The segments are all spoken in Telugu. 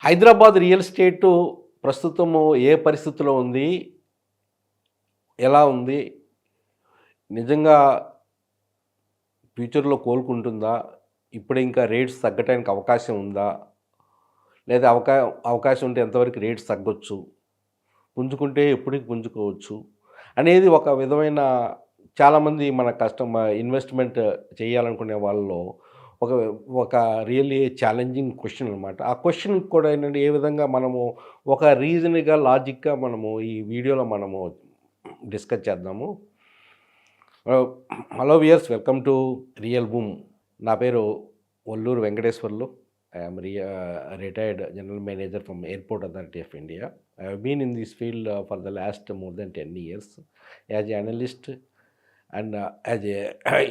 హైదరాబాద్ రియల్ ఎస్టేటు ప్రస్తుతము ఏ పరిస్థితిలో ఉంది? ఎలా ఉంది? నిజంగా ఫ్యూచర్‌లో కోలుకుంటుందా? ఇప్పుడే ఇంకా రేట్స్ తగ్గటానికి అవకాశం ఉందా? లేదా అవకాశం ఉంటే ఎంతవరకు రేట్స్ తగ్గొచ్చు? పుంజుకుంటే ఎప్పటికి పుంజుకోవచ్చు? అనేది ఒక విధమైన చాలామంది మన ఇన్వెస్ట్‌మెంట్ చేయాలనుకునే వాళ్ళలో ఒక ఒక రియల్లీ ఛాలెంజింగ్ క్వెషన్ అనమాట. ఆ క్వెషన్‌కి కూడా ఏంటంటే ఏ విధంగా మనము ఒక రీజన్‌గా, లాజిక్‌గా మనము ఈ వీడియోలో మనము డిస్కస్ చేద్దాము. Ah, hello viewers, welcome to real boom. నా పేరు Olluru Venkateswarlu. I am retired general manager from Airport Authority of India. I have been in this field for the last more than 10 years as a analyst and as a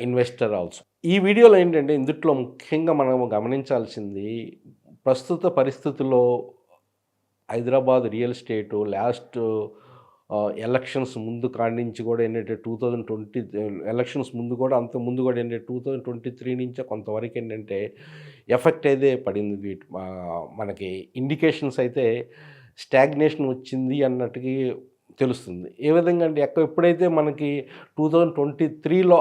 investor also. ఈ వీడియోలో ఏంటంటే ఇందుట్లో ముఖ్యంగా మనము గమనించాల్సింది ప్రస్తుత పరిస్థితుల్లో Hyderabad real estate last elections ముందు కాడి నుంచి కూడా ఏంటంటే 2020 ఎలక్షన్స్ ముందు కూడా అంత ముందు కూడా ఏంటంటే 2023 నుంచే కొంతవరకు ఏంటంటే ఎఫెక్ట్ అయితే పడింది. మనకి ఇండికేషన్స్ అయితే స్టాగ్నేషన్ వచ్చింది అన్నట్టుగా తెలుస్తుంది. ఏ విధంగా అంటే ఎప్పుడైతే మనకి 2023లో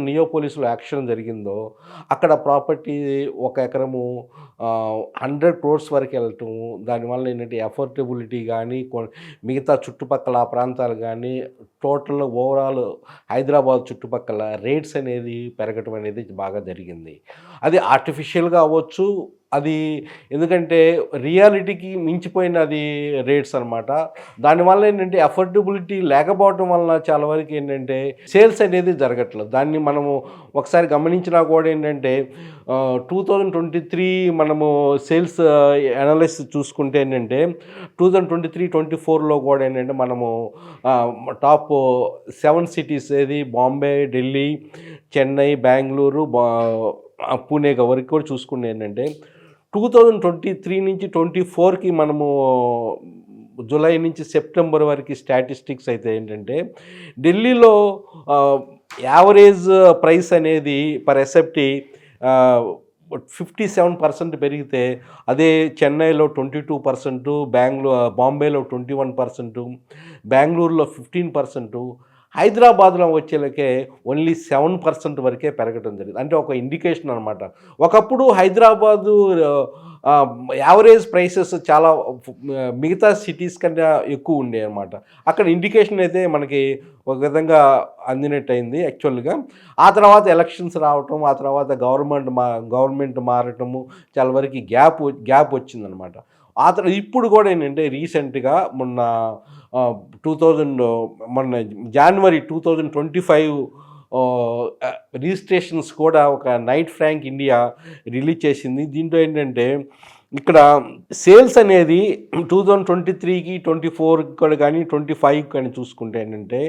నియోపోలిస్‌లో యాక్షన్ జరిగిందో అక్కడ ప్రాపర్టీ ఒక ఎకరము 100 crores వరకు వెళ్ళటం, దానివల్ల ఏంటంటే అఫోర్డబిలిటీ కానీ మిగతా చుట్టుపక్కల ఆ ప్రాంతాలు కానీ టోటల్ ఓవరాల్ హైదరాబాద్ చుట్టుపక్కల రేట్స్ అనేది పెరగటం అనేది బాగా జరిగింది. అది ఆర్టిఫిషియల్‌గా అవ్వచ్చు, అది ఎందుకంటే రియాలిటీకి మించిపోయిన అది రేట్స్ అనమాట. దానివల్ల ఏంటంటే అఫోర్డబిలిటీ లేకపోవటం వలన చాలా వరకు ఏంటంటే సేల్స్ అనేది జరగట్లేదు. దాన్ని మనము ఒకసారి గమనించినా కూడా ఏంటంటే 2023 మనము సేల్స్ అనాలిసిస్ చూసుకుంటే ఏంటంటే 2023-24లో కూడా ఏంటంటే మనము టాప్ 7 సిటీస్ ఏది బాంబే, ఢిల్లీ, చెన్నై, బెంగుళూరు, పూణే వరకు కూడా చూసుకుంటే ఏంటంటే 2023 నుంచి 24కి మనము జూలై నుంచి సెప్టెంబర్ వరకు స్టాటిస్టిక్స్ అయితే ఏంటంటే ఢిల్లీలో యావరేజ్ ప్రైస్ అనేది పర్ ఎస్ఎఫ్టీ 57% పెరిగితే అదే చెన్నైలో 22%, బాంబేలో 21%, బెంగళూరులో 15%, హైదరాబాద్లో వచ్చేలకే ఓన్లీ 7% వరకే పెరగడం జరిగింది. అంటే ఒక ఇండికేషన్ అనమాట. ఒకప్పుడు హైదరాబాదు యావరేజ్ ప్రైసెస్ చాలా మిగతా సిటీస్ కన్నా ఎక్కువ ఉండేవి అనమాట. అక్కడ ఇండికేషన్ అయితే మనకి ఒక విధంగా అందినట్టు అయింది యాక్చువల్గా. ఆ తర్వాత ఎలక్షన్స్ రావటం, ఆ తర్వాత గవర్నమెంట్ మారటము, చాలా వరకు గ్యాప్ వచ్చిందనమాట. ఇప్పుడు కూడా ఏంటంటే రీసెంట్గా మొన్న 2000 2025 రిజిస్ట్రేషన్స్ కూడా ఒక నైట్ ఫ్రాంక్ ఇండియా రిలీజ్ చేసింది. దీంట్లో ఏంటంటే ఇక్కడ సేల్స్ అనేది 2023కి 24కి కూడా కానీ 25కి కానీ చూసుకుంటే ఏంటంటే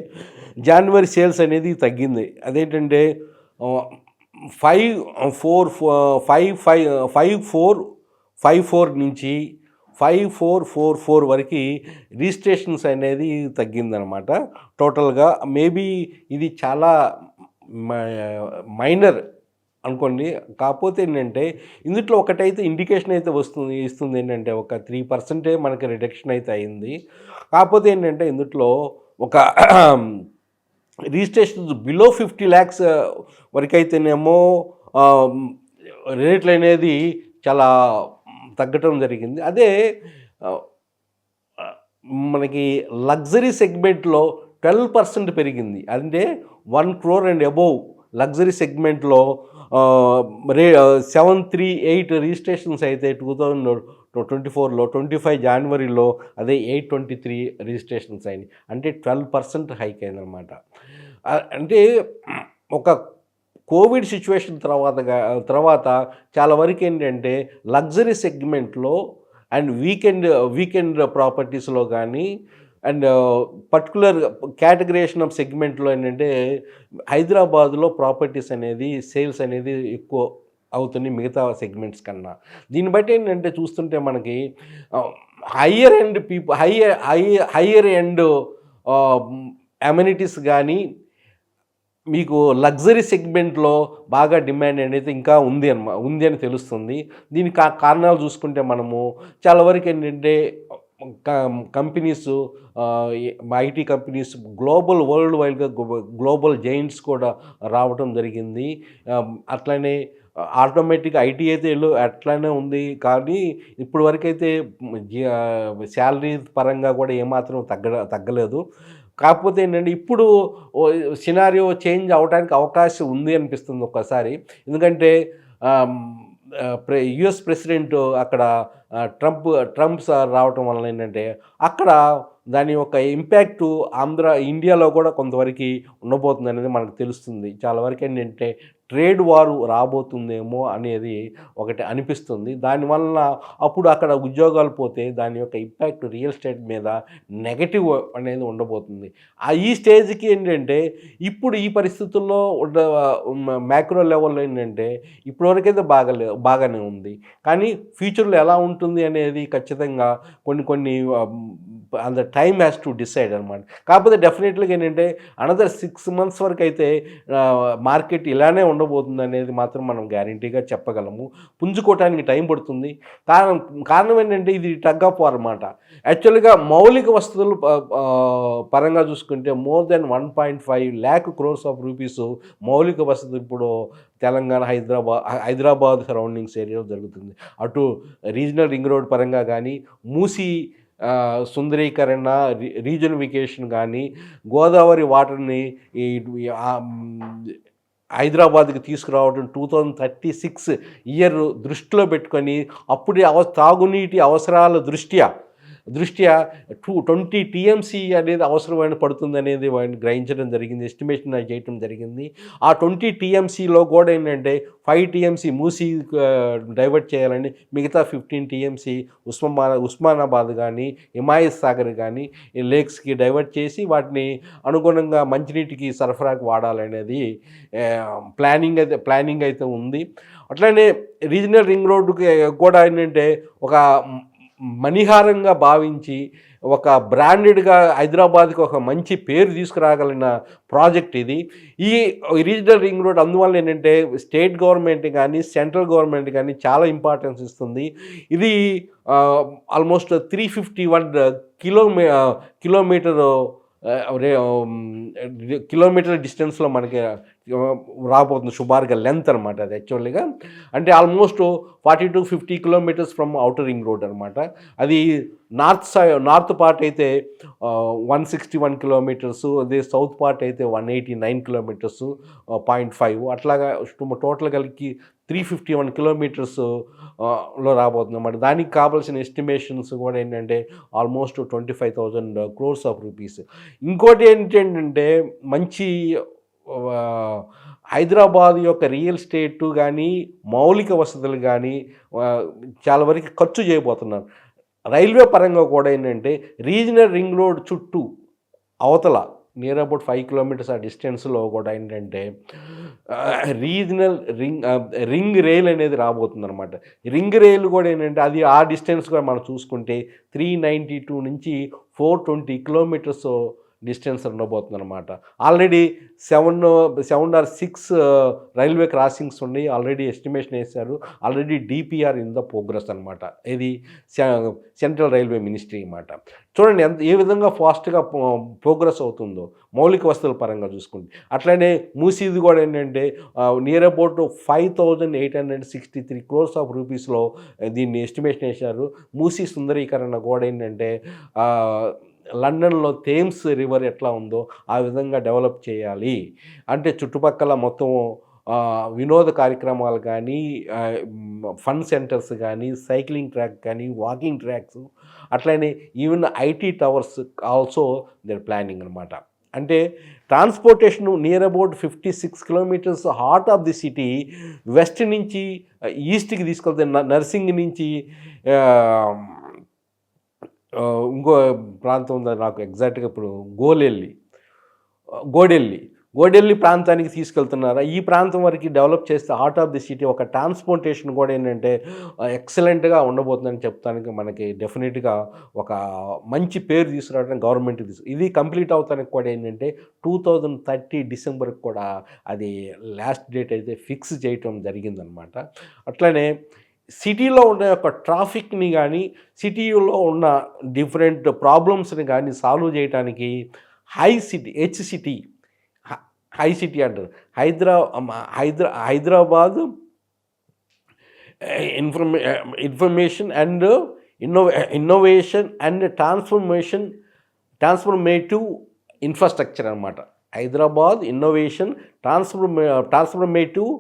జనవరి సేల్స్ అనేది తగ్గింది. అదేంటంటే 5454 నుంచి 5444 వరకు రిజిస్ట్రేషన్స్ అనేది తగ్గిందనమాట టోటల్గా. మేబీ ఇది చాలా మైనర్ అనుకోండి. కాకపోతే ఏంటంటే ఇందులో ఒకటైతే ఇండికేషన్ అయితే ఇస్తుంది ఏంటంటే ఒక 3% మనకి రిడక్షన్ అయితే అయింది. కాకపోతే ఏంటంటే ఇందులో ఒక రిజిస్ట్రేషన్స్ బిలో 50 lakhs వరకైతేనేమో రేట్లు అనేది చాలా తగ్గటం జరిగింది. అదే మనకి లగ్జరీ సెగ్మెంట్లో 12% పెరిగింది. అంటే 1 crore అండ్ అబోవ్ లగ్జరీ సెగ్మెంట్లో 738 రిజిస్ట్రేషన్స్ అయితే 2024లో 25 జనవరిలో అదే 823 రిజిస్ట్రేషన్స్ అయినాయి. అంటే 12% హైక్ అయిందనమాట. అంటే ఒక కోవిడ్ సిచ్యువేషన్ తర్వాత చాలా వరకు ఏంటంటే లగ్జరీ సెగ్మెంట్లో అండ్ వీకెండ్ ప్రాపర్టీస్లో కానీ అండ్ పర్టికులర్ కేటగరేషన్ ఆఫ్ సెగ్మెంట్లో ఏంటంటే హైదరాబాద్లో ప్రాపర్టీస్ అనేది సేల్స్ అనేది ఎక్కువ అవుతుంది మిగతా సెగ్మెంట్స్ కన్నా. దీన్ని బట్టి ఏంటంటే చూస్తుంటే మనకి హయ్యర్ ఎండ్ అమ్యూనిటీస్ కానీ మీకు లగ్జరీ సెగ్మెంట్‌లో బాగా డిమాండ్ అనేది ఇంకా ఉంది అని తెలుస్తుంది. దీనికి కారణాలు చూసుకుంటే మనము చాలా వరకేంటంటే క కంపెనీసు ఐటీ కంపెనీస్ వరల్డ్ వైడ్‌గా గ్లోబల్ జెయింట్స్ కూడా రావటం జరిగింది. అట్లనే ఆటోమేటిక్‌గా ఐటీ అయితే అట్లానే ఉంది. కానీ ఇప్పటి వరకైతే శాలరీ పరంగా కూడా ఏమాత్రం తగ్గలేదు. కాకపోతే ఏంటంటే ఇప్పుడు సినారియో చేంజ్ అవ్వడానికి అవకాశం ఉంది అనిపిస్తుంది ఒక్కోసారి. ఎందుకంటే ఆహ్, యూఎస్ ప్రెసిడెంట్ అక్కడ ట్రంప్ సార్ రావటం వలన ఏంటంటే అక్కడ దాని యొక్క ఇంపాక్టు ఇండియాలో కూడా కొంతవరకు ఉండబోతుందనేది మనకు తెలుస్తుంది. చాలా వరకు ఏంటంటే ట్రేడ్ వార్ రాబోతుందేమో అనేది ఒకటి అనిపిస్తుంది. దానివలన అప్పుడు అక్కడ ఉద్యోగాలు పోతే దాని యొక్క ఇంపాక్ట్ రియల్ ఎస్టేట్ మీద నెగెటివ్ అనేది ఉండబోతుంది. ఈ స్టేజ్‌కి ఏంటంటే ఇప్పుడు ఈ పరిస్థితుల్లో మ్యాక్రో లెవెల్‌లో ఏంటంటే ఇప్పటివరకైతే బాగానే ఉంది. కానీ ఫ్యూచర్‌లో ఎలా ఉంటుంది అనేది ఖచ్చితంగా కొన్ని అంత టైమ్ హ్యాస్ టు డిసైడ్ అనమాట. కాకపోతే డెఫినెట్‌గా ఏంటంటే అనదర్ 6 మంత్స్ వరకైతే మార్కెట్ ఇలానే ఉండబోతుందనేది మాత్రం మనం గ్యారంటీగా చెప్పగలము. పుంజుకోవటానికి టైం పడుతుంది. కారణం ఏంటంటే ఇది టగ్ ఆఫ్ వార్ అనమాట. యాక్చువల్‌గా మౌలిక వసతులు పరంగా చూసుకుంటే more than 1.5 lakh crores of rupees మౌలిక వసతులు ఇప్పుడు తెలంగాణ, హైదరాబాద్ సరౌండింగ్స్ ఏరియాలో జరుగుతుంది. అటు రీజనల్ రింగ్ రోడ్ పరంగా కానీ, మూసీ సుందరీకరణ, రీజనిఫికేషన్ కానీ, గోదావరి వాటర్ని ఈ హైదరాబాద్‌కి తీసుకురావడం 2036 ఇయర్ దృష్టిలో పెట్టుకొని అప్పుడే తాగునీటి అవసరాల దృష్ట్యా 20 టీఎంసీ అనేది అవసరమైన పడుతుందనేది గ్రహించడం జరిగింది. ఎస్టిమేషన్ చేయటం జరిగింది. ఆ 20 టీఎంసీలో కూడా ఏంటంటే 5 టీఎంసీ మూసీ డైవర్ట్ చేయాలని, మిగతా 15 టీఎంసీ ఉస్మానాబాద్ కానీ, హిమాయత్ సాగర్ కానీ ఈ లేక్స్కి డైవర్ట్ చేసి వాటిని అనుగుణంగా మంచినీటికి సరఫరాకు వాడాలనేది ప్లానింగ్ అయితే ఉంది. అట్లనే రీజనల్ రింగ్ రోడ్డుకి కూడా ఏంటంటే ఒక మణిహారంగా భావించి ఒక బ్రాండెడ్గా హైదరాబాద్కి ఒక మంచి పేరు తీసుకురాగలిగిన ప్రాజెక్ట్ ఇది. ఈ రీజనల్ రింగ్ రోడ్ అందువల్ల ఏంటంటే స్టేట్ గవర్నమెంట్ కానీ, సెంట్రల్ గవర్నమెంట్ కానీ చాలా ఇంపార్టెన్స్ ఇస్తుంది. ఇది ఆల్మోస్ట్ 351 కిలోమీటర్ డిస్టెన్స్లో మనకి రాబోతుంది. సుమారుగా లెంత్ అనమాట అది యాక్చువల్గా. అంటే almost 40-50 kilometres from outer ring road అనమాట. అది నార్త్ పార్ట్ అయితే 161 కిలోమీటర్స్, అదే సౌత్ పార్ట్ అయితే 189 కిలోమీటర్స్ 0.5 అట్లాగా టోటల్ కలిగి 351 కిలోమీటర్స్ లో రాబోతుంది అన్నమాట. దానికి కావాల్సిన ఎస్టిమేషన్స్ కూడా ఏంటంటే ఆల్మోస్ట్ 25,000 crores ఆఫ్ రూపీస్. ఇంకోటి ఏంటంటే మంచి హైదరాబాద్ యొక్క రియల్ ఎస్టేట్ కానీ, మౌలిక వసతులు కానీ చాలా వరకు ఖర్చు చేయబోతున్నారు. రైల్వే పరంగా కూడా ఏంటంటే రీజనల్ రింగ్ రోడ్ చుట్టూ అవతల నియర్ అబౌట్ 5 కిలోమీటర్స్ ఆ డిస్టెన్స్లో కూడా ఏంటంటే రీజనల్ రింగ్ రైల్ అనేది రాబోతుందన్నమాట. రింగ్ రైల్ కూడా ఏంటంటే అది ఆ డిస్టెన్స్ కూడా మనం చూసుకుంటే 392 నుంచి 420 కిలోమీటర్స్ డిస్టెన్స్ ఉండబోతుందన్నమాట. ఆల్రెడీ 7 or 6 రైల్వే క్రాసింగ్స్ ఉన్నాయి. ఆల్రెడీ ఎస్టిమేషన్ వేశారు. Already DPR in the progress అనమాట. ఇది సెంట్రల్ రైల్వే మినిస్ట్రీ అన్నమాట. చూడండి ఏ విధంగా ఫాస్ట్గా ప్రోగ్రెస్ అవుతుందో మౌలిక వసతుల పరంగా చూసుకుంటే. అట్లనే మూసీది కూడా ఏంటంటే నియర్ అబౌట్ 5,863 crores ఆఫ్ రూపీస్లో దీన్ని ఎస్టిమేషన్ వేశారు. మూసీ సుందరీకరణ కూడా ఏంటంటే లండన్లో థేమ్స్ రివర్ ఎట్లా ఉందో ఆ విధంగా డెవలప్ చేయాలి. అంటే చుట్టుపక్కల మొత్తం వినోద కార్యక్రమాలు కానీ, ఫన్ సెంటర్స్ కానీ, సైక్లింగ్ ట్రాక్ కానీ, వాకింగ్ ట్రాక్స్, అట్లనే even IT towers also their planning అనమాట. అంటే transportation near about 56 kilometres heart of the city west నుంచి ఈస్ట్కి తీసుకెళ్తే నర్సింగ్ నుంచి ఇంకో ప్రాంతం ఉంది నాకు ఎగ్జాక్ట్గా ఇప్పుడు గోడెల్లి ఓడెల్లి ప్రాంతానికి తీసుకెళ్తున్నారా, ఈ ప్రాంతం వరకు డెవలప్ చేస్తే హార్ట్ ఆఫ్ ది సిటీ ఒక ట్రాన్స్పోర్టేషన్ కూడా ఏంటంటే ఎక్సలెంట్గా ఉండబోతుందని చెప్తానికి మనకి డెఫినెట్గా ఒక మంచి పేరు తీసుకురావడానికి గవర్నమెంట్ ఇది కంప్లీట్ అవుతానికి కూడా ఏంటంటే 2030 డిసెంబర్కి కూడా అది లాస్ట్ డేట్ అయితే ఫిక్స్ చేయటం జరిగిందనమాట. అట్లనే సిటీలో ఉన్న యొక్క ట్రాఫిక్ని కానీ సిటీలో ఉన్న డిఫరెంట్ ప్రాబ్లమ్స్ని కానీ సాల్వ్ చేయడానికి హెచ్సిటీ హై సిటీ అంటారు. Hyderabad information and innovation and transformative infrastructure అనమాట. హైదరాబాద్ ఇన్నోవేషన్ ట్రాన్స్ఫర్మేటివ్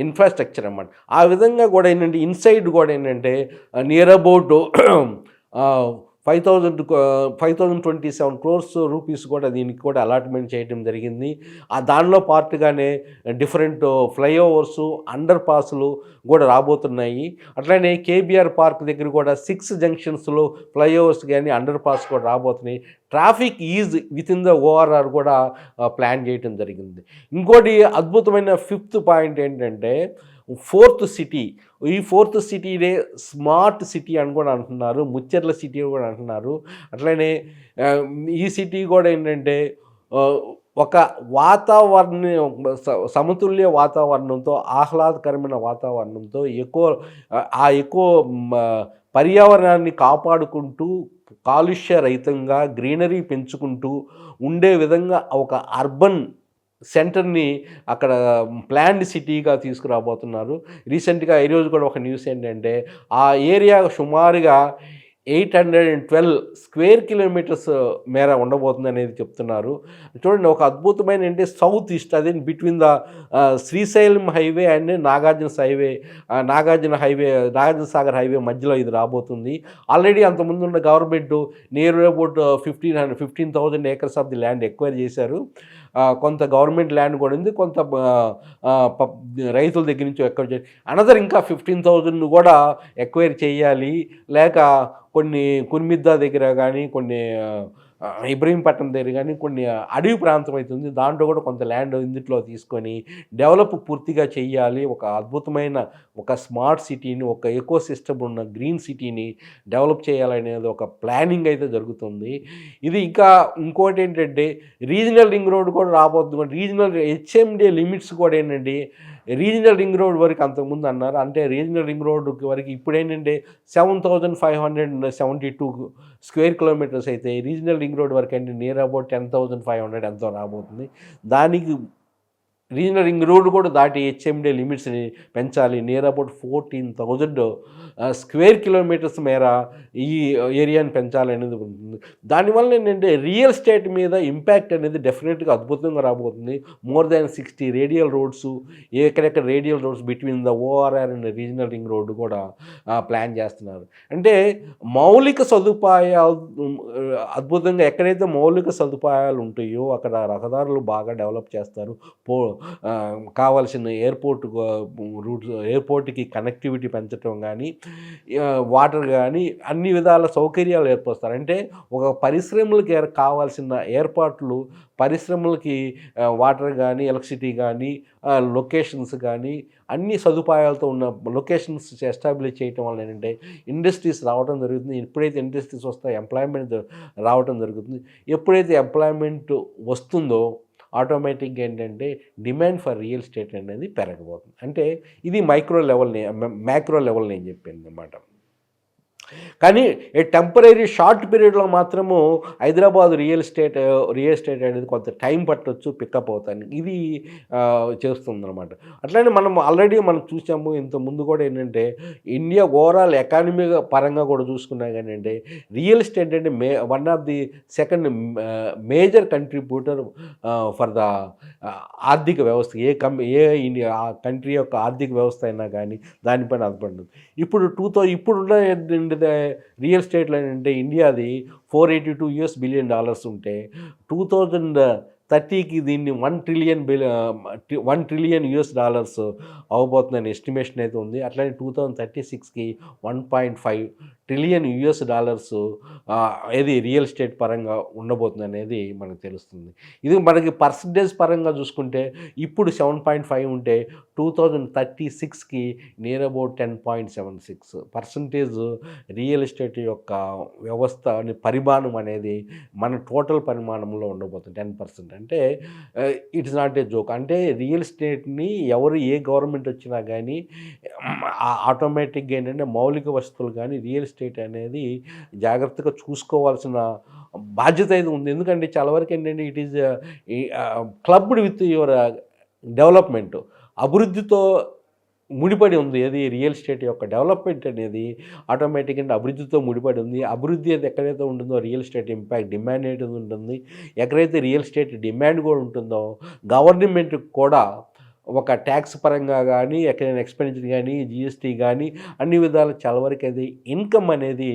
ఇన్ఫ్రాస్ట్రక్చర్ అనమాట. ఆ విధంగా కూడా ఏంటంటే ఇన్సైడ్ కూడా ఏంటంటే నియర్ అబౌట్ 5,027 crores రూపీస్ కూడా దీనికి కూడా అలాట్మెంట్ చేయడం జరిగింది. దానిలో పార్ట్గానే డిఫరెంట్ ఫ్లైఓవర్స్, అండర్ పాస్లు కూడా రాబోతున్నాయి. అట్లనే కేబీఆర్ పార్క్ దగ్గర కూడా 6 జంక్షన్స్లో ఫ్లైఓవర్స్ కానీ అండర్ పాస్ కూడా రాబోతున్నాయి. Traffic is with in the ORR కూడా ప్లాన్ చేయడం జరిగింది. ఇంకోటి అద్భుతమైన 5th పాయింట్ ఏంటంటే 4th సిటీ. ఈ 4th సిటీనే స్మార్ట్ సిటీ అని కూడా అంటున్నారు, ముచ్చెర్ల సిటీ కూడా అంటున్నారు. అట్లనే ఈ సిటీ కూడా ఏంటంటే ఒక సమతుల్య వాతావరణంతో, ఆహ్లాదకరమైన వాతావరణంతో ఎక్కువ పర్యావరణాన్ని కాపాడుకుంటూ కాలుష్య రహితంగా గ్రీనరీ పెంచుకుంటూ ఉండే విధంగా ఒక అర్బన్ సెంటర్ని అక్కడ ప్లాన్డ్ సిటీగా తీసుకురాబోతున్నారు. రీసెంట్గా ఈరోజు కూడా ఒక న్యూస్ ఏంటంటే ఆ ఏరియా సుమారుగా 812 స్క్వేర్ కిలోమీటర్స్ మేర ఉండబోతుంది అనేది చెప్తున్నారు. చూడండి, ఒక అద్భుతమైన అంటే సౌత్ ఈస్ట్, అదే between the Srisailam highway and Nagarjuna Sagar highway మధ్యలో ఇది రాబోతుంది. ఆల్రెడీ అంతకుముందు ఉన్న government near about 15,000 acres of the land acquire చేశారు. కొంత గవర్నమెంట్ ల్యాండ్ కూడా ఉంది, కొంత రైతుల దగ్గర నుంచి ఎక్వైర్ చేయాలి. అనదర్ ఇంకా 15,000 కూడా ఎక్వైర్ చేయాలి. లేక కొన్ని కుర్మిద్దా దగ్గర కానీ, కొన్ని ఇబ్రహీంపట్నం దగ్గర కానీ కొన్ని అడవి ప్రాంతం అవుతుంది, దాంట్లో కూడా కొంత ల్యాండ్ ఇందులో తీసుకొని డెవలప్ పూర్తిగా చేయాలి. ఒక అద్భుతమైన ఒక స్మార్ట్ సిటీని, ఒక ఎకో సిస్టమ్ ఉన్న గ్రీన్ సిటీని డెవలప్ చేయాలనేది ఒక ప్లానింగ్ అయితే జరుగుతుంది. ఇది ఇంకా ఇంకోటి ఏంటంటే రీజనల్ రింగ్ రోడ్ కూడా రాబోతుంది. రీజనల్ హెచ్ఎండి లిమిట్స్ కూడా ఏంటంటే రీజనల్ రింగ్ రోడ్ వరకు అంతకుముందు అన్నారు, అంటే రీజనల్ రింగ్ రోడ్ వరకు ఇప్పుడు ఏంటంటే 7,572 స్క్వేర్ కిలోమీటర్స్ అయితే రీజనల్ రింగ్ రోడ్ వరకు అంటే నియర్ అబౌట్ 10,500 ఎంతో రాబోతుంది. దానికి రీజనల్ రింగ్ రోడ్ కూడా దాటి హెచ్ఎండి లిమిట్స్ని పెంచాలి. నియర్ అబౌట్ 14,000 స్క్వేర్ కిలోమీటర్స్ మేర ఈ ఏరియాని పెంచాలి అనేది ఉంటుంది. దానివల్ల ఏంటంటే రియల్ ఎస్టేట్ మీద ఇంపాక్ట్ అనేది డెఫినెట్గా అద్భుతంగా రాబోతుంది. మోర్ దాన్ 60 రేడియల్ రోడ్స్, ఎక్కడెక్కడ radial roads between the ORR and regional ring road కూడా ప్లాన్ చేస్తున్నారు. అంటే మౌలిక సదుపాయాలు అద్భుతంగా, ఎక్కడైతే మౌలిక సదుపాయాలు ఉంటాయో అక్కడ రహదారులు బాగా డెవలప్ చేస్తారు. కావాల్సిన రూట్స్, ఎయిర్పోర్ట్కి కనెక్టివిటీ పెంచడం కానీ, వాటర్ కానీ అన్ని విధాల సౌకర్యాలు ఏర్పరుస్తారు. అంటే ఒక పరిశ్రమలకి కావాల్సిన ఏర్పాట్లు, పరిశ్రమలకి వాటర్ కానీ, ఎలక్ట్రిసిటీ కానీ, లొకేషన్స్ కానీ అన్ని సదుపాయాలతో ఉన్న లొకేషన్స్ ఎస్టాబ్లిష్ చేయటం వల్ల ఏంటంటే ఇండస్ట్రీస్ రావడం జరుగుతుంది. ఎప్పుడైతే ఇండస్ట్రీస్ వస్తాయో ఎంప్లాయ్మెంట్ రావడం జరుగుతుంది. ఎప్పుడైతే ఎంప్లాయ్మెంట్ వస్తుందో ఆటోమేటిక్గా ఏంటంటే డిమాండ్ ఫర్ రియల్ ఎస్టేట్ అనేది పెరగబోతుంది. అంటే ఇది మ్యాక్రో లెవెల్ నేను చెప్పింది అన్నమాట. కానీ టెంపరీ షార్ట్ పీరియడ్లో మాత్రము హైదరాబాద్ రియల్ ఎస్టేట్ అనేది కొంత టైం పట్టవచ్చు పికప్ అవుతాను, ఇది చేస్తుందన్నమాట. అట్లనే మనం ఆల్రెడీ చూసాము ఇంతకుముందు కూడా ఏంటంటే ఇండియా ఓవరాల్ ఎకానమీ పరంగా కూడా చూసుకున్నా కానీ అంటే రియల్ ఎస్టేట్ అంటే one of the second major contributor for the ఆర్థిక వ్యవస్థ. ఇండియా కంట్రీ యొక్క ఆర్థిక వ్యవస్థ అయినా కానీ దానిపైన ఆధారపడుతుంది. ఇప్పుడున్న రియల్ ఎస్టేట్లో ఏంటంటే ఇండియాది $482 బిలియన్ ఉంటే 2030కి దీన్ని $1 ట్రిలియన్ అవ్వబోతుందని ఎస్టిమేషన్ అయితే ఉంది. అట్లానే 2036కి $1.5 ట్రిలియన్ యూఎస్ డాలర్స్ ఏది రియల్ ఎస్టేట్ పరంగా ఉండబోతుంది అనేది మనకు తెలుస్తుంది. ఇది మనకి పర్సంటేజ్ పరంగా చూసుకుంటే ఇప్పుడు 7.5 ఉంటే 2036కి నియర్ అబౌట్ 10.76% రియల్ ఎస్టేట్ యొక్క వ్యవస్థ పరిమాణం అనేది మన టోటల్ పరిమాణంలో ఉండబోతుంది 10%. అంటే ఇట్స్ నాట్ ఏ జోక్. అంటే రియల్ ఎస్టేట్ని ఎవరు ఏ గవర్నమెంట్ వచ్చినా కానీ ఆటోమేటిక్గా ఏంటంటే మౌలిక వస్తువులు కానీ రియల్ ఎస్టేట్ అనేది జాగ్రత్తగా చూసుకోవాల్సిన బాధ్యత అయితే ఉంది. ఎందుకంటే చాలా వరకు ఏంటంటే it is clubbed with your development, అభివృద్ధితో ముడిపడి ఉంది. ఏది రియల్ ఎస్టేట్ యొక్క డెవలప్మెంట్ అనేది ఆటోమేటిక్గా అభివృద్ధితో ముడిపడి ఉంది. అభివృద్ధి అది ఎక్కడైతే ఉంటుందో రియల్ ఎస్టేట్ ఇంపాక్ట్ డిమాండ్ అనేది ఉంటుంది. ఎక్కడైతే రియల్ ఎస్టేట్ డిమాండ్ కూడా ఉంటుందో గవర్నమెంట్ కూడా ఒక ట్యాక్స్ పరంగా కానీ ఎక్కడైనా ఎక్స్పెండిచర్ కానీ జిఎస్టీ కానీ అన్ని విధాలు చాలా వరకు అది ఇన్కమ్ అనేది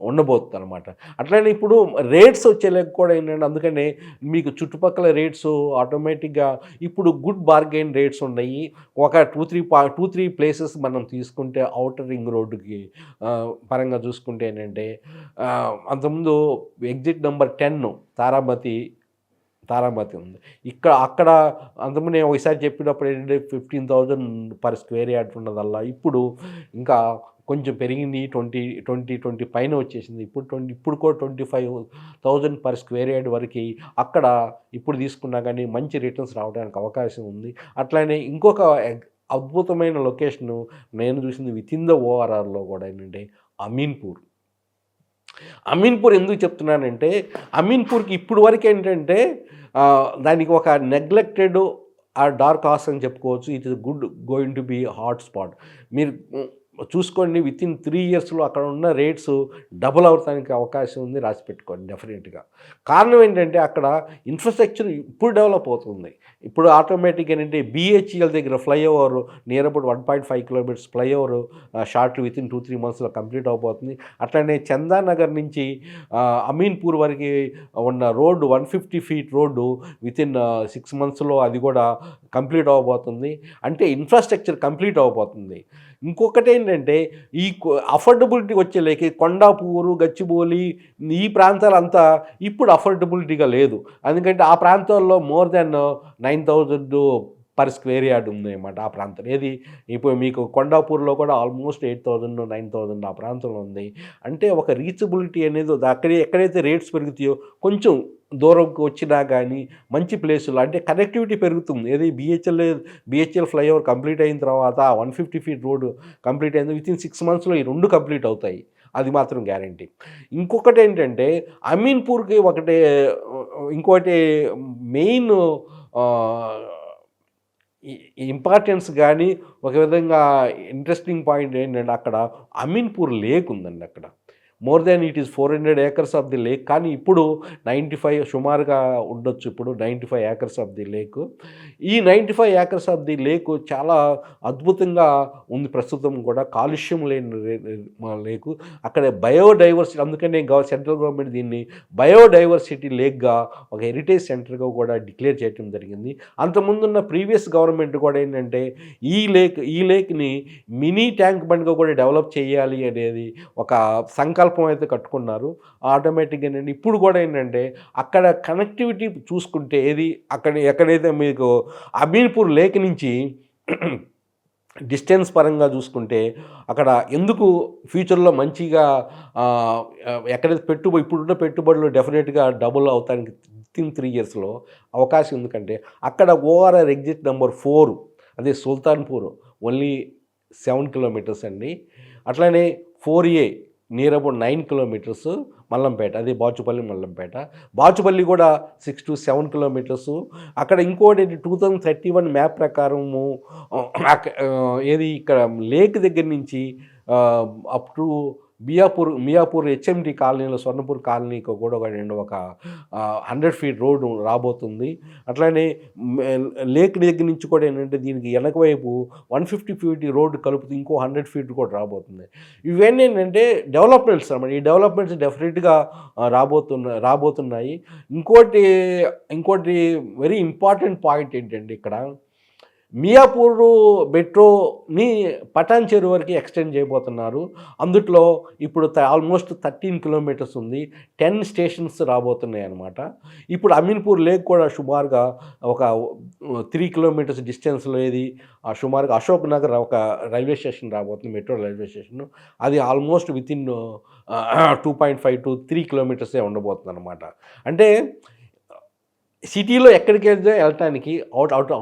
ఉండబోతుంది అనమాట. అట్లనే ఇప్పుడు రేట్స్ వచ్చేలేక కూడా ఏంటంటే అందుకనే మీకు చుట్టుపక్కల రేట్స్ ఆటోమేటిక్గా ఇప్పుడు గుడ్ బార్గెయిన్ రేట్స్ ఉన్నాయి. ఒక 2-3 ప్లేసెస్ మనం తీసుకుంటే అవుటర్ రింగ్ రోడ్డుకి పరంగా చూసుకుంటే ఏంటంటే అంతకుముందు ఎగ్జిట్ నెంబర్ 10 తారామతి ఉంది. అక్కడ అంతకుముందు నేను ఒకసారి చెప్పినప్పుడు ఏంటంటే 15,000 పర్ స్క్వేర్ యార్డ్ ఉన్నదల్లా ఇప్పుడు ఇంకా కొంచెం పెరిగింది. 20 పైన వచ్చేసింది. ఇప్పుడు కూడా 25,000 పర్ స్క్వేర్ యార్డ్ వరకు అక్కడ ఇప్పుడు తీసుకున్నా కానీ మంచి రిటర్న్స్ రావడానికి అవకాశం ఉంది. అట్లానే ఇంకొక అద్భుతమైన లొకేషను నేను చూసింది వితిన్ ద ఓఆర్ఆర్లో కూడా ఏంటంటే అమీన్పూర్ ఎందుకు చెప్తున్నానంటే అమీన్పూర్కి ఇప్పుడు వరకు ఏంటంటే దానికి ఒక నెగ్లెక్టెడ్ డార్క్ హార్స్ అని చెప్పుకోవచ్చు. It is good going to be hot spot. మీరు చూసుకోండి వితిన్ 3 ఇయర్స్లో అక్కడ ఉన్న రేట్స్ డబుల్ అవడానికి అవకాశం ఉంది. రాసి పెట్టుకోండి డెఫినెట్గా. కారణం ఏంటంటే అక్కడ ఇన్ఫ్రాస్ట్రక్చర్ ఇప్పుడు డెవలప్ అవుతుంది. ఇప్పుడు ఆటోమేటిక్గా ఏంటంటే బిహెచ్ఎల్ దగ్గర flyover near about 1.5 kilometres flyover short within 2-3 మంత్స్లో కంప్లీట్ అవబోతుంది. అట్లనే చందానగర్ నుంచి అమీన్పూర్ వరకు ఉన్న రోడ్డు 150 ఫీట్ రోడ్డు వితిన్ 6 మంత్స్లో అది కూడా కంప్లీట్ అవ్వబోతుంది. అంటే ఇన్ఫ్రాస్ట్రక్చర్ కంప్లీట్ అవ్వబోతుంది. ఇంకొకటి ఏంటంటే ఈ అఫోర్డబిలిటీ వచ్చేలేక కొండాపూరు, గచ్చిబౌలి ఈ ప్రాంతాలంతా ఇప్పుడు అఫోర్డబిలిటీగా లేదు. ఎందుకంటే ఆ ప్రాంతాల్లో more than 9,000 per square yard ఉందన్నమాట ఆ ప్రాంతం. ఏది ఇప్పుడు మీకు కొండాపూర్లో కూడా ఆల్మోస్ట్ 8,000 9,000 ఆ ప్రాంతంలో ఉంది. అంటే ఒక రీచబిలిటీ అనేది ఎక్కడైతే రేట్స్ పెరుగుతాయో కొంచెం దూరంకి వచ్చినా కానీ మంచి ప్లేసులు అంటే కనెక్టివిటీ పెరుగుతుంది. ఏది బిహెచ్ఎల్ ఫ్లైఓవర్ కంప్లీట్ అయిన తర్వాత 150 ఫీట్ రోడ్డు కంప్లీట్ అయింది. వితిన్ 6 మంత్స్లో ఈ 2 కంప్లీట్ అవుతాయి. అది మాత్రం గ్యారంటీ. ఇంకొకటి ఏంటంటే అమీన్పూర్కి ఇంకోటి మెయిన్ ఇంపార్టెన్స్ కానీ ఒక విధంగా ఇంట్రెస్టింగ్ పాయింట్ ఏంటంటే అక్కడ అమీన్పూర్ లేక్ ఉందండి. అక్కడ more than it is 400 acres of the lake. కానీ ఇప్పుడు 95 సుమారుగా ఉండొచ్చు. ఇప్పుడు 95 ఏకర్స్ ఆఫ్ ది లేక్. ఈ 95 ఏకర్స్ ఆఫ్ ది లేక్ చాలా అద్భుతంగా ఉంది. ప్రస్తుతం కూడా కాలుష్యం లేని లేకు. అక్కడ బయోడైవర్సిటీ, అందుకనే సెంట్రల్ గవర్నమెంట్ దీన్ని బయోడైవర్సిటీ లేక్గా ఒక హెరిటేజ్ సెంటర్గా కూడా డిక్లేర్ చేయడం జరిగింది. అంతకుముందున్న ప్రీవియస్ గవర్నమెంట్ కూడా ఏంటంటే ఈ లేక్ని మినీ ట్యాంక్ బండ్గా కూడా డెవలప్ చేయాలి అనేది ఒక సంకల్పం అయితే కట్టుకున్నారు. ఆటోమేటిక్గా ఏంటంటే ఇప్పుడు కూడా ఏంటంటే అక్కడ కనెక్టివిటీ చూసుకుంటే ఎక్కడైతే మీకు అమీన్పూర్ లేక్ నుంచి డిస్టెన్స్ పరంగా చూసుకుంటే అక్కడ ఎందుకు ఫ్యూచర్లో మంచిగా ఎక్కడైతే ఇప్పుడున్న పెట్టుబడులు డెఫినెట్గా డబుల్ అవుతానికి వితిన్ 3 ఇయర్స్లో అవకాశం. ఎందుకంటే అక్కడ ఓఆర్ఆర్ ఎగ్జిట్ నెంబర్ 4 అదే సుల్తాన్పూర్ ఓన్లీ 7 కిలోమీటర్స్ అండి. అట్లానే 4A near about 9 kilometres Mallampet, అదే బాచుపల్లి కూడా 6 to 7 కిలోమీటర్స్. అక్కడ ఇంకోటి 2031 మ్యాప్ ప్రకారము ఏది ఇక్కడ లేక్ దగ్గర నుంచి అప్ టు మియాపూర్ హెచ్ఎండి కాలనీలో స్వర్ణపూర్ కాలనీకి కూడా ఒక 100 ఫీట్ రోడ్డు రాబోతుంది. అట్లానే లేక్ దగ్గర నుంచి కూడా ఏంటంటే దీనికి వెనక వైపు 150 ఫీట్ రోడ్డు కలుపుతూ ఇంకో 100 ఫీట్ కూడా రాబోతుంది. ఇవన్నీ ఏంటంటే డెవలప్మెంట్స్ అన్నమాట. ఈ డెవలప్మెంట్స్ డెఫినెట్గా రాబోతున్నాయి. ఇంకోటి వెరీ ఇంపార్టెంట్ పాయింట్ ఏంటంటే ఇక్కడ మియాపూర్ మెట్రోని పటాన్ చెరువు వరకు ఎక్స్టెండ్ చేయబోతున్నారు. అందుట్లో ఇప్పుడు ఆల్మోస్ట్ 13 కిలోమీటర్స్ ఉంది. 10 స్టేషన్స్ రాబోతున్నాయి అన్నమాట. ఇప్పుడు అమీన్పూర్ లేక్ కూడా సుమారుగా ఒక 3 కిలోమీటర్స్ డిస్టెన్స్లో ఏది సుమారుగా అశోక్ నగర్ ఒక రైల్వే స్టేషన్ రాబోతుంది, మెట్రో రైల్వే స్టేషన్. అది ఆల్మోస్ట్ వితిన్ 2.5 to 3 కిలోమీటర్సే ఉండబోతుంది అనమాట. అంటే సిటీలో ఎక్కడికి వెళ్ళటానికి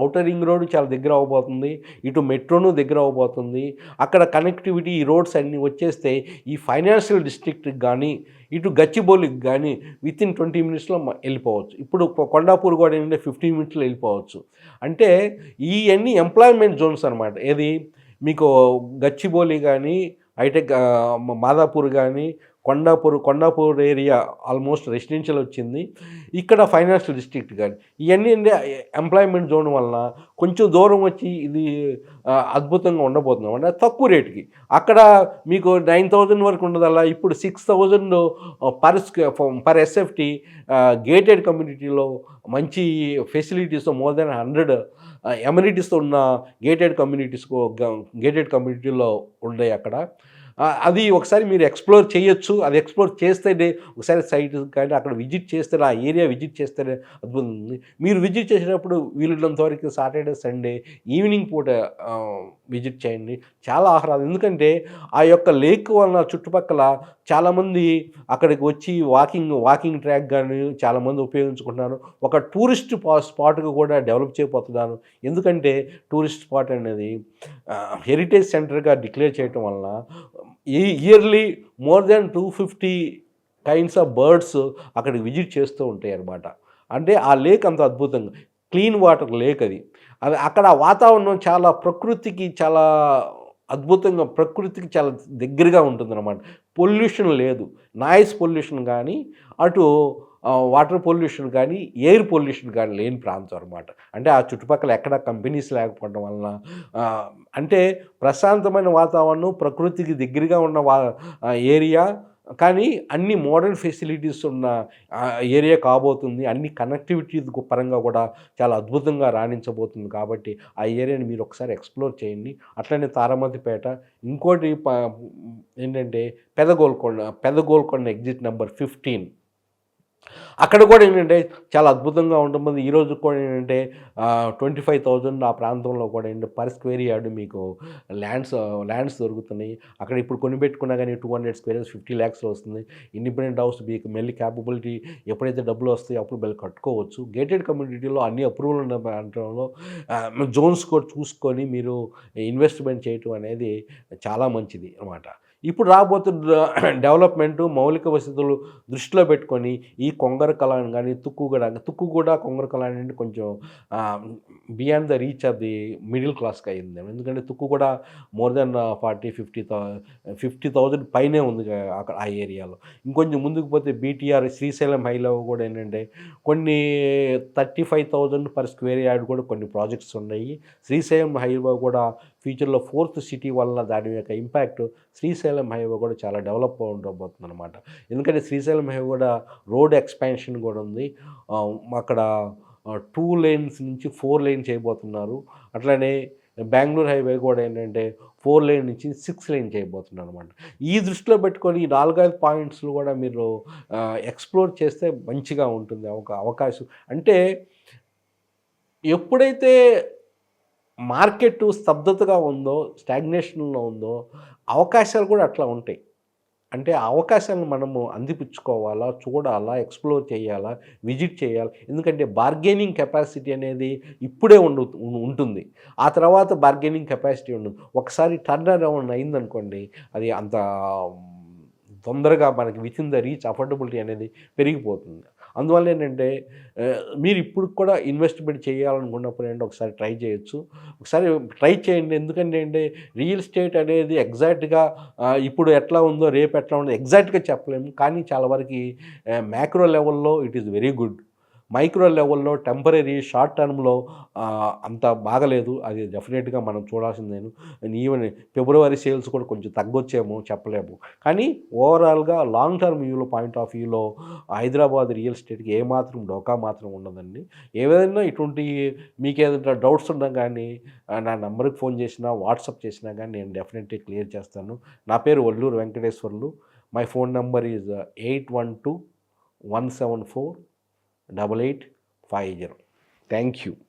ఔటర్ రింగ్ రోడ్ చాలా దగ్గర అవ్వబోతుంది, ఇటు మెట్రోను దగ్గర అవ్వబోతుంది. అక్కడ కనెక్టివిటీ ఈ రోడ్స్ అన్నీ వచ్చేస్తే ఈ ఫైనాన్షియల్ డిస్ట్రిక్ట్కి కానీ ఇటు గచ్చిబౌలికి కానీ వితిన్ 20 మినిట్స్లో వెళ్ళిపోవచ్చు. ఇప్పుడు కొండాపూర్ కూడా ఏంటంటే 15 మినిట్స్లో వెళ్ళిపోవచ్చు. అంటే ఇవన్నీ ఎంప్లాయ్మెంట్ జోన్స్ అనమాట. ఏది మీకు గచ్చిబౌలి కానీ హైటెక్ మాదాపూర్ కానీ కొండాపూర్ ఏరియా ఆల్మోస్ట్ రెసిడెన్షియల్ వచ్చింది. ఇక్కడ ఫైనాన్షియల్ డిస్ట్రిక్ట్ కానీ ఇవన్నీ ఎంప్లాయ్మెంట్ జోన్ వలన కొంచెం దూరం వచ్చి ఇది అద్భుతంగా ఉండబోతున్నాం అంటే తక్కువ రేటుకి. అక్కడ మీకు 9,000 వరకు ఉండదల్లా ఇప్పుడు 6,000 పర్ ఎస్ఎఫ్టీ గేటెడ్ కమ్యూనిటీలో మంచి ఫెసిలిటీస్తో మోర్ దెన్ 100 ఎమ్యూనిటీస్తో ఉన్న గేటెడ్ కమ్యూనిటీలో ఉన్నాయి అక్కడ. అది ఒకసారి మీరు ఎక్స్ప్లోర్ చేయొచ్చు. అది ఎక్స్ప్లోర్ చేస్తేనే ఒకసారి సైట్ కానీ అక్కడ విజిట్ చేస్తే ఆ ఏరియా విజిట్ చేస్తేనే అద్భుతం ఉంది. మీరు విజిట్ చేసేటప్పుడు వీలున్నంత వరకు సాటర్డే సండే ఈవినింగ్ పూట విజిట్ చేయండి. చాలా ఆహ్లాదం. ఎందుకంటే ఆ యొక్క లేక్ వలన చుట్టుపక్కల చాలామంది అక్కడికి వచ్చి వాకింగ్ ట్రాక్ కానీ చాలామంది ఉపయోగించుకుంటున్నారు. ఒక టూరిస్ట్ స్పాట్గా కూడా డెవలప్ చేయబోతున్నారు. ఎందుకంటే టూరిస్ట్ స్పాట్ అనేది హెరిటేజ్ సెంటర్గా డిక్లేర్ చేయటం వలన yearly more than 250 kinds of birds అక్కడికి విజిట్ చేస్తూ ఉంటాయి అన్నమాట. అంటే ఆ లేక్ అంత అద్భుతంగా క్లీన్ వాటర్ లేక్ అది. అక్కడ వాతావరణం చాలా ప్రకృతికి చాలా అద్భుతంగా, ప్రకృతికి చాలా దగ్గరగా ఉంటుందన్నమాట. పొల్యూషన్ లేదు, నాయిస్ పొల్యూషన్ కానీ అటు వాటర్ పొల్యూషన్ కానీ ఎయిర్ పొల్యూషన్ కానీ లేని ప్రాంతం అనమాట. అంటే ఆ చుట్టుపక్కల ఎక్కడ కంపెనీస్ లేకపోవడం వలన అంటే ప్రశాంతమైన వాతావరణం, ప్రకృతికి దగ్గరగా ఉన్న ఏరియా, కానీ అన్ని మోడర్న్ ఫెసిలిటీస్ ఉన్న ఏరియా కాబోతుంది. అన్ని కనెక్టివిటీ పరంగా కూడా చాలా అద్భుతంగా రాణించబోతుంది. కాబట్టి ఆ ఏరియాని మీరు ఒకసారి ఎక్స్ప్లోర్ చేయండి. అట్లనే తారామతిపేట, ఇంకోటి ఏంటంటే పెదగోల్కొండ ఎగ్జిట్ నెంబర్ 15, అక్కడ కూడా ఏంటంటే చాలా అద్భుతంగా ఉంటుంది. ఈరోజు కూడా ఏంటంటే 25,000 ఆ ప్రాంతంలో కూడా ఏంటంటే పర్ స్క్వేర్ యార్డ్ మీకు ల్యాండ్స్ దొరుకుతున్నాయి. అక్కడ ఇప్పుడు కొనిపెట్టుకున్నా కానీ 200 స్క్వేర్ 50 lakhsలో వస్తుంది. ఇండిపెండెంట్ హౌస్ మీకు మెల్లి క్యాపబిలిటీ ఎప్పుడైతే డబ్బులు వస్తాయో అప్పుడు మళ్ళీ కట్టుకోవచ్చు. గేటెడ్ కమ్యూనిటీలో అన్ని అప్రూవల్ ఉన్న ప్రాంతంలో జోన్స్ కూడా చూసుకొని మీరు ఇన్వెస్ట్మెంట్ చేయటం అనేది చాలా మంచిది అన్నమాట. ఇప్పుడు రాబోతున్న డెవలప్మెంటు మౌలిక వసతులు దృష్టిలో పెట్టుకొని ఈ కొంగర కలాన్ కానీ తుక్కుగూడ కొంగర కలాన్ అంటే కొంచెం beyond the reach of the middle క్లాస్కి అయింది. ఎందుకంటే తుక్కుగూడ మోర్ దెన్ 50,000 పైనే ఉంది అక్కడ ఆ ఏరియాలో. ఇంకొంచెం ముందుకు పోతే బీటీఆర్ శ్రీశైలం హైలో కూడా ఏంటంటే కొన్ని 35,000 పర్ స్క్వేర్ యార్డ్ కూడా కొన్ని ప్రాజెక్ట్స్ ఉన్నాయి. శ్రీశైలం హైవే కూడా ఫ్యూచర్లో 4th సిటీ వల్ల దాని యొక్క ఇంపాక్ట్ శ్రీశైలం హైవే కూడా చాలా డెవలప్ ఉండబోతుంది అనమాట. ఎందుకంటే శ్రీశైలం హైవే కూడా రోడ్ ఎక్స్పాన్షన్ కూడా ఉంది. అక్కడ 2 lanes నుంచి 4 lane చేయబోతున్నారు. అట్లనే బెంగళూరు హైవే కూడా ఏంటంటే 4 lane నుంచి 6 lane చేయబోతున్నారు అనమాట. ఈ దృష్టిలో పెట్టుకొని ఈ 4-5 పాయింట్స్లు కూడా మీరు ఎక్స్ప్లోర్ చేస్తే మంచిగా ఉంటుంది ఒక అవకాశం. అంటే ఎప్పుడైతే మార్కెట్ స్తబ్దతగా ఉందో, స్టాగ్నేషన్లో ఉందో, అవకాశాలు కూడా అట్లా ఉంటాయి. అంటే ఆ అవకాశాలను మనము అందిపుచ్చుకోవాలా, చూడాలా, ఎక్స్ప్లోర్ చేయాలా, విజిట్ చేయాలి. ఎందుకంటే బార్గెనింగ్ కెపాసిటీ అనేది ఇప్పుడే ఉంటుంది. ఆ తర్వాత బార్గెనింగ్ కెపాసిటీ ఉండదు. ఒకసారి టర్న్ అరౌండ్ అయిందనుకోండి, అది అంత తొందరగా మనకి వితిన్ ద రీచ్ అఫోర్డబిలిటీ అనేది పెరిగిపోతుంది. అందువల్ల ఏంటంటే మీరు ఇప్పుడు కూడా ఇన్వెస్ట్మెంట్ చేయాలనుకున్నప్పుడు ఏంటంటే ఒకసారి ట్రై చేయొచ్చు. ఒకసారి ట్రై చేయండి. ఎందుకంటే అంటే రియల్ ఎస్టేట్ అనేది ఎగ్జాక్ట్గా ఇప్పుడు ఎట్లా ఉందో రేపు ఎట్లా ఉందో ఎగ్జాక్ట్గా చెప్పలేము. కానీ చాలా వరకు మ్యాక్రో లెవెల్లో it is very good. Micro లెవెల్‌లో టెంపరరీ షార్ట్ టర్మ్‌లో అంత బాగలేదు. అది డెఫినెట్‌గా మనం చూడాల్సిందేను. ఈవెన్ ఫిబ్రవరి సేల్స్ కూడా కొంచెం తగ్గొచ్చేమో చెప్పలేము. కానీ ఓవరాల్‌గా లాంగ్ టర్మ్ పాయింట్ ఆఫ్ వ్యూలో హైదరాబాద్ రియల్ ఎస్టేట్‌కి ఏమాత్రం డోకా మాత్రం ఉండదండి. ఏదైనా ఇటువంటి మీకేదైనా డౌట్స్ ఉన్నా గానీ నా నంబర్‌కి ఫోన్ చేసినా, వాట్సాప్ చేసినా గానీ నేను డెఫినెట్‌లీ క్లియర్ చేస్తాను. నా పేరు Valluru Venkateswarlu. My phone number is 8121748850. Thank you.